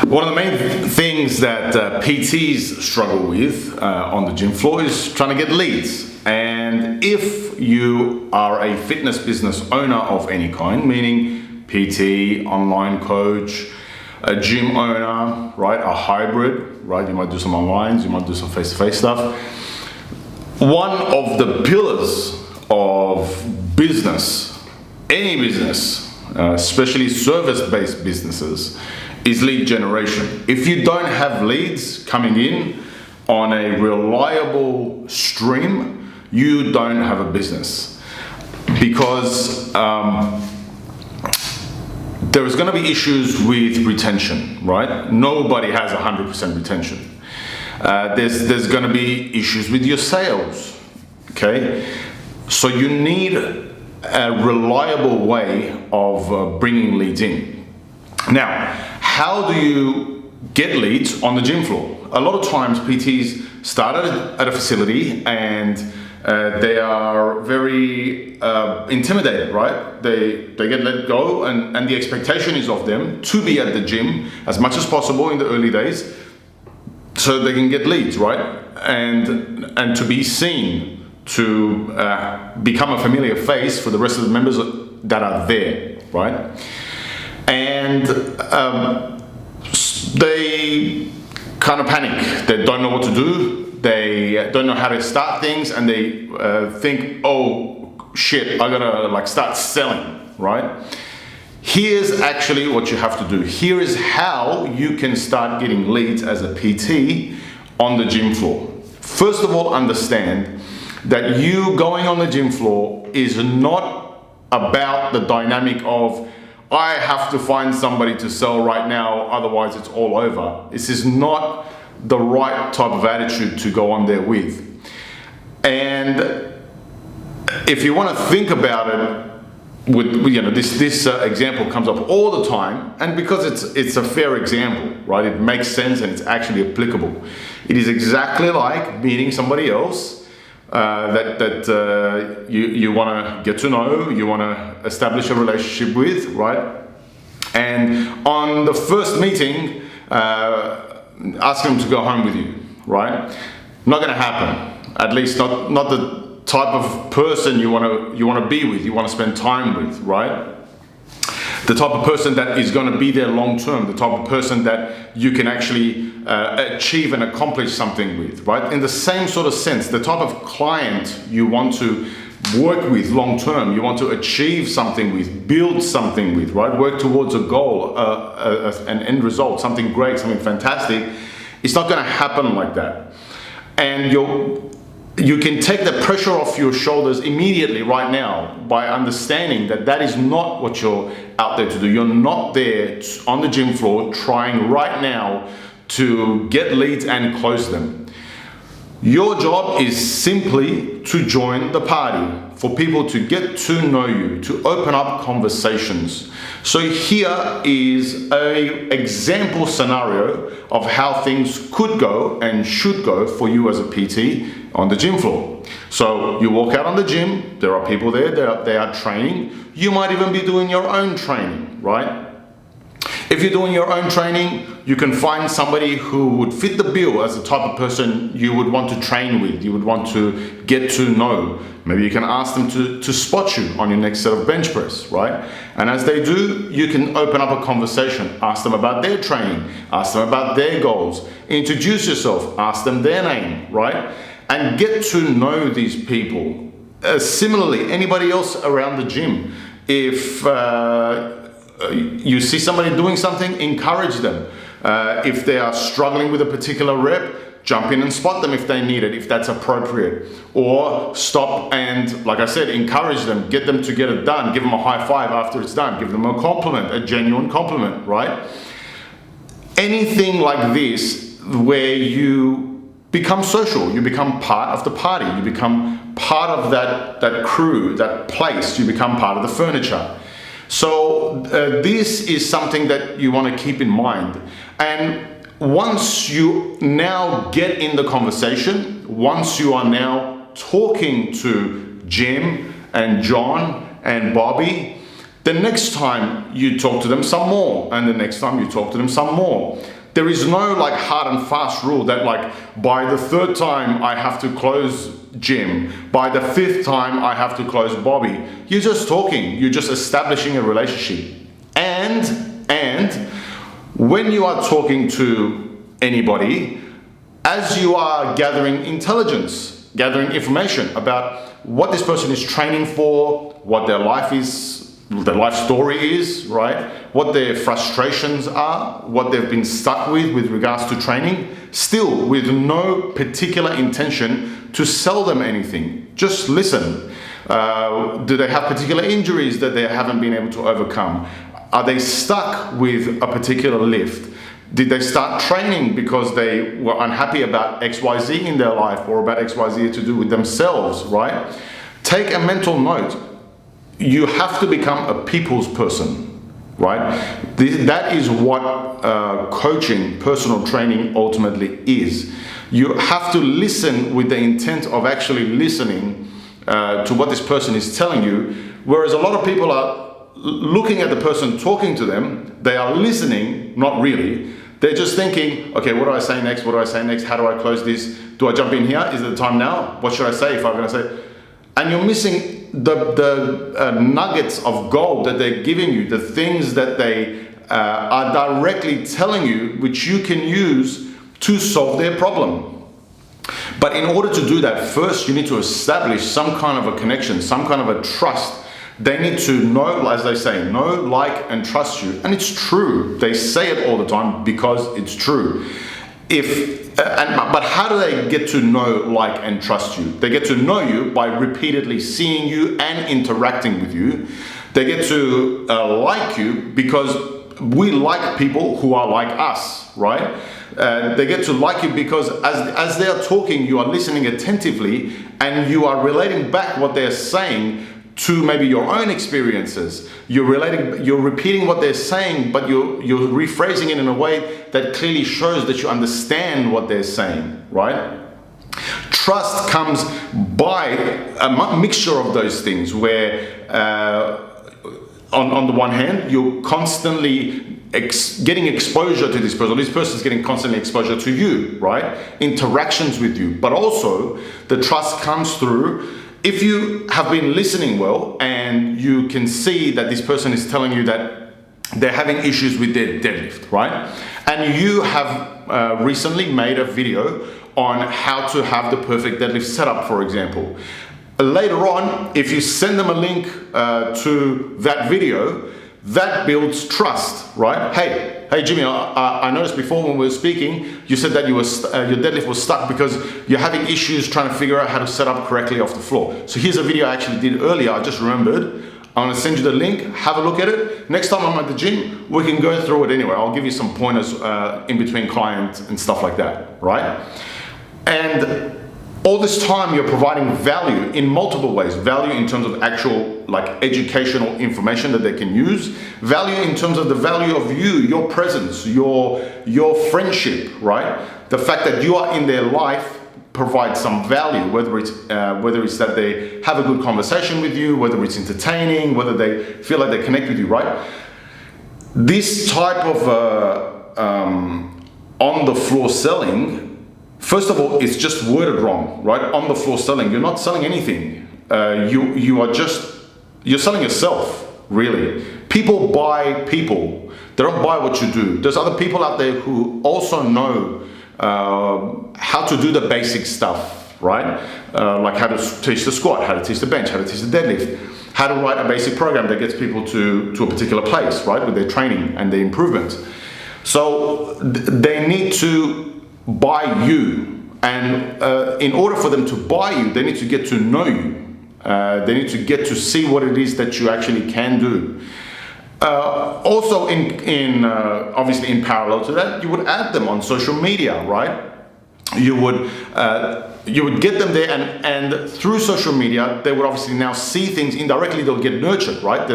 One of the main things that PTs struggle with on the gym floor is trying to get leads. And if you are a fitness business owner of any kind, meaning PT, online coach, a gym owner, right, a hybrid, right, you might do some online, you might do some face-to-face stuff. One of the pillars of business, any business, especially service-based businesses, is lead generation. If you don't have leads coming in on a reliable stream, you don't have a business, because there's going to be issues with retention, right? Nobody has 100% retention. There's going to be issues with your sales, okay? So you need a reliable way of bringing leads in. Now, how do you get leads on the gym floor? A lot of times PTs start at a facility and they are very intimidated, right? They get let go, and the expectation is of them to be at the gym as much as possible in the early days so they can get leads, right? And to be seen, to become a familiar face for the rest of the members that are there, right? And they kind of panic. They don't know what to do. They don't know how to start things, and they think, oh shit, I gotta like start selling, right? Here's actually what you have to do. Here is how you can start getting leads as a PT on the gym floor. First of all, understand that you going on the gym floor is not about the dynamic of, I have to find somebody to sell right now, otherwise it's all over. This is not the right type of attitude to go on there with. And if you want to think about it, with this example comes up all the time, and because it's a fair example, right? It makes sense and it's actually applicable. It is exactly like meeting somebody else that you want to get to know, you want to establish a relationship with, right? And on the first meeting, ask them to go home with you, right? Not going to happen. At least not the type of person you want to be with, you want to spend time with, right? The type of person that is going to be there long term, the type of person that you can actually achieve and accomplish something with, right? In the same sort of sense, the type of client you want to work with long term, you want to achieve something with, build something with, right? Work towards a goal, an end result, something great, something fantastic. It's not going to happen like that. And you can take the pressure off your shoulders immediately right now by understanding that that is not what you're out there to do. You're not there on the gym floor trying right now to get leads and close them. Your job is simply to join the party, for people to get to know you, to open up conversations. So here is an example scenario of how things could go and should go for you as a PT on the gym floor. So you walk out on the gym, there are people there, they are training. You might even be doing your own training, right? If you're doing your own training, you can find somebody who would fit the bill as the type of person you would want to train with, you would want to get to know. Maybe you can ask them to spot you on your next set of bench press, right? And as they do, you can open up a conversation, ask them about their training, ask them about their goals, introduce yourself, ask them their name, right? And get to know these people. Similarly, anybody else around the gym, if you see somebody doing something, encourage them. If they are struggling with a particular rep, jump in and spot them if they need it, if that's appropriate. Or stop and, like I said, encourage them, get them to get it done, give them a high five after it's done, give them a compliment, a genuine compliment, right? Anything like this where you become social, you become part of the party, you become part of that crew, that place, you become part of the furniture. So this is something that you want to keep in mind. And once you now get in the conversation, once you are now talking to Jim and John and Bobby, The next time you talk to them, some more, and the next time you talk to them, some more. There is no like hard and fast rule that like by the third time I have to close Jim, by the fifth time I have to close Bobby. You're just talking, you're just establishing a relationship. And when you are talking to anybody, as you are gathering intelligence, gathering information about what this person is training for, what their life is, their life story is, right? What their frustrations are, what they've been stuck with regards to training, still with no particular intention to sell them anything. Just listen. Do they have particular injuries that they haven't been able to overcome? Are they stuck with a particular lift? Did they start training because they were unhappy about XYZ in their life or about XYZ to do with themselves, right? Take a mental note. You have to become a people's person, right? That is what coaching, personal training ultimately is. You have to listen with the intent of actually listening to what this person is telling you, whereas a lot of people are looking at the person talking to them, they are listening, not really. They're just thinking, okay, what do I say next? What do I say next? How do I close this? Do I jump in here? Is it the time now? What should I say if I'm going to say? And you're missing the nuggets of gold that they're giving you, the things that they are directly telling you, which you can use to solve their problem. But in order to do that, first you need to establish some kind of a connection, some kind of a trust. They need to know, as they say, know, like, and trust you. And it's true. They say it all the time because it's true. But how do they get to know, like, and trust you? They get to know you by repeatedly seeing you and interacting with you. They get to like you because we like people who are like us, right? They get to like you because as they are talking, you are listening attentively and you are relating back what they're saying to maybe your own experiences. You're repeating what they're saying, but you're rephrasing it in a way that clearly shows that you understand what they're saying, right? Trust comes by a mixture of those things where on the one hand, you're constantly getting exposure to this person. This person's getting constantly exposure to you, right? Interactions with you. But also, the trust comes through if you have been listening well and you can see that this person is telling you that they're having issues with their deadlift, right? And you have recently made a video on how to have the perfect deadlift setup, for example. Later on, if you send them a link to that video, that builds trust, right? Hey Jimmy, I noticed before when we were speaking, you said that your deadlift was stuck because you're having issues trying to figure out how to set up correctly off the floor. So here's a video I actually did earlier, I just remembered. I'm gonna send you the link, have a look at it. Next time I'm at the gym, we can go through it anyway. I'll give you some pointers in between clients and stuff like that, right? And all this time you're providing value in multiple ways. Value in terms of actual like educational information that they can use. Value in terms of the value of you, your presence, your friendship, right? The fact that you are in their life provides some value, whether it's that they have a good conversation with you, whether it's entertaining, whether they feel like they connect with you, right? This type of on the floor selling, first of all, it's just worded wrong, right? On the floor selling, you're not selling anything. You're selling yourself, really. People buy people. They don't buy what you do. There's other people out there who also know how to do the basic stuff, right? Like how to teach the squat, how to teach the bench, how to teach the deadlift, how to write a basic program that gets people to a particular place, right? With their training and their improvements. So they need to buy you, and in order for them to buy you, they need to get to know you. They need to get to see what it is that you actually can do. Also, obviously in parallel to that, you would add them on social media, right? You would get them there, and through social media, they would obviously now see things indirectly. They'll get nurtured, right?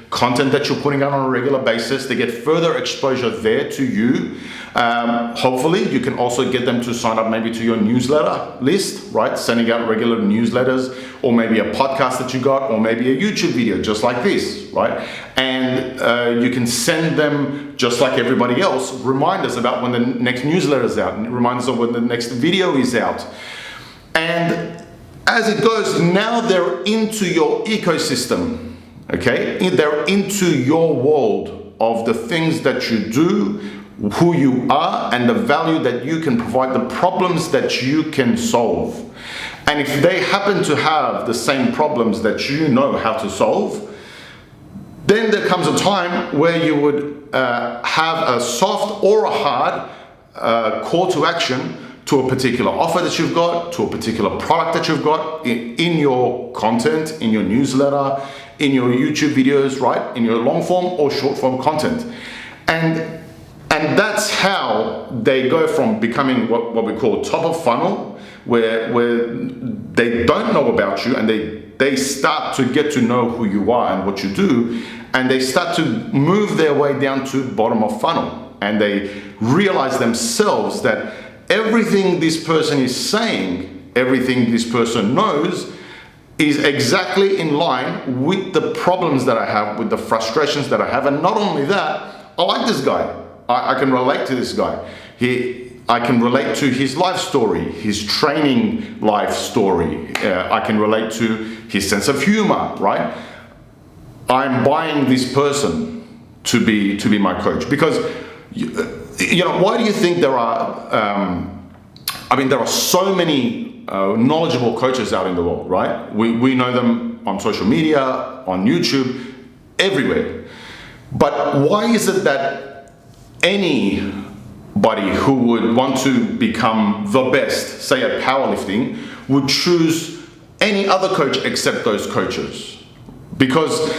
content that you're putting out on a regular basis. They get further exposure there to you. Hopefully you can also get them to sign up maybe to your newsletter list, right? Sending out regular newsletters, or maybe a podcast that you got, or maybe a YouTube video just like this, right? And you can send them, just like everybody else, reminders about when the next newsletter is out, and reminders of when the next video is out. And as it goes, now they're into your ecosystem, okay? They're into your world of the things that you do, who you are, and the value that you can provide, the problems that you can solve. And if they happen to have the same problems that you know how to solve, then there comes a time where you would have a soft or a hard call to action to a particular offer that you've got, to a particular product that you've got in your content, in your newsletter, in your YouTube videos, right? In your long form or short form content. And that's how they go from becoming what we call top of funnel, where they don't know about you, and they start to get to know who you are and what you do, and they start to move their way down to bottom of funnel, and they realize themselves that everything this person is saying, everything this person knows, is exactly in line with the problems that I have, with the frustrations that I have. And not only that, I like this guy. I can relate to this guy. I can relate to his life story, his training life story. I can relate to his sense of humor, right? I'm buying this person to be my coach, because you know, why do you think there are there are so many knowledgeable coaches out in the world, right? We know them on social media, on YouTube, everywhere. But why is it that anybody who would want to become the best, say at powerlifting, would choose any other coach except those coaches? Because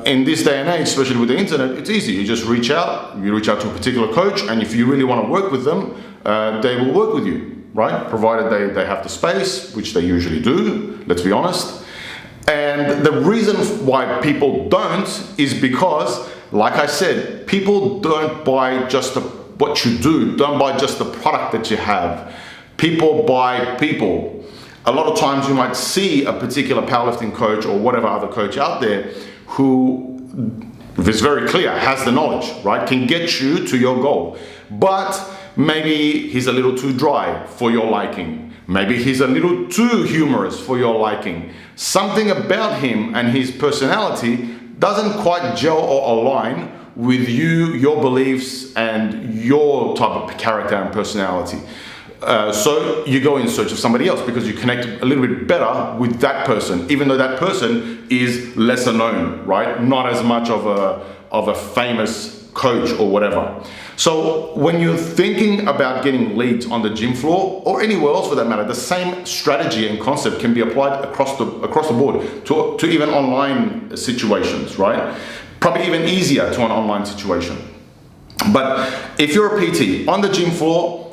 in this day and age, especially with the internet, it's easy. You just reach out to a particular coach, and if you really want to work with them, they will work with you, right? Provided they have the space, which they usually do, let's be honest. And the reason why people don't is because, like I said, people don't buy just what you do, don't buy just the product that you have. People buy people. A lot of times you might see a particular powerlifting coach or whatever other coach out there who, if it's very clear, has the knowledge, right? Can get you to your goal. But maybe he's a little too dry for your liking. Maybe he's a little too humorous for your liking. Something about him and his personality doesn't quite gel or align with you, your beliefs, and your type of character and personality. So you go in search of somebody else because you connect a little bit better with that person, even though that person is lesser known, right? Not as much of a famous coach or whatever. So when you're thinking about getting leads on the gym floor, or anywhere else for that matter, the same strategy and concept can be applied across the board to even online situations, right? Probably even easier to an online situation. But if you're a PT on the gym floor,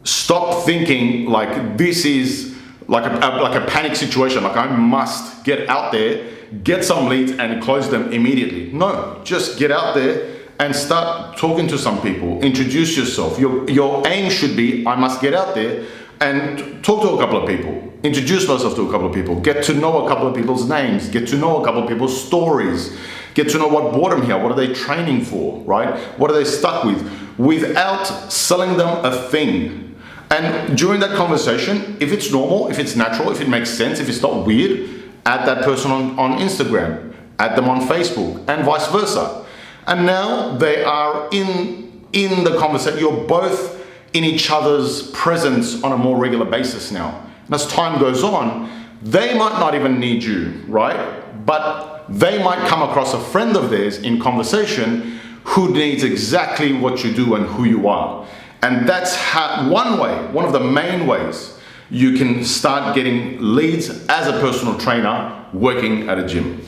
stop thinking like this is like a panic situation, like I must get out there, get some leads and close them immediately. No, just get out there and start talking to some people. Introduce yourself. Your aim should be, I must get out there and talk to a couple of people. Introduce myself to a couple of people. Get to know a couple of people's names. Get to know a couple of people's stories. Get to know what brought them here. What are they training for, right? What are they stuck with? Without selling them a thing. And during that conversation, if it's normal, if it's natural, if it makes sense, if it's not weird, add that person on Instagram, add them on Facebook, and vice versa. And now they are in the conversation. You're both in each other's presence on a more regular basis now. And as time goes on, they might not even need you, right? But they might come across a friend of theirs in conversation who needs exactly what you do and who you are. And that's one of the main ways you can start getting leads as a personal trainer working at a gym.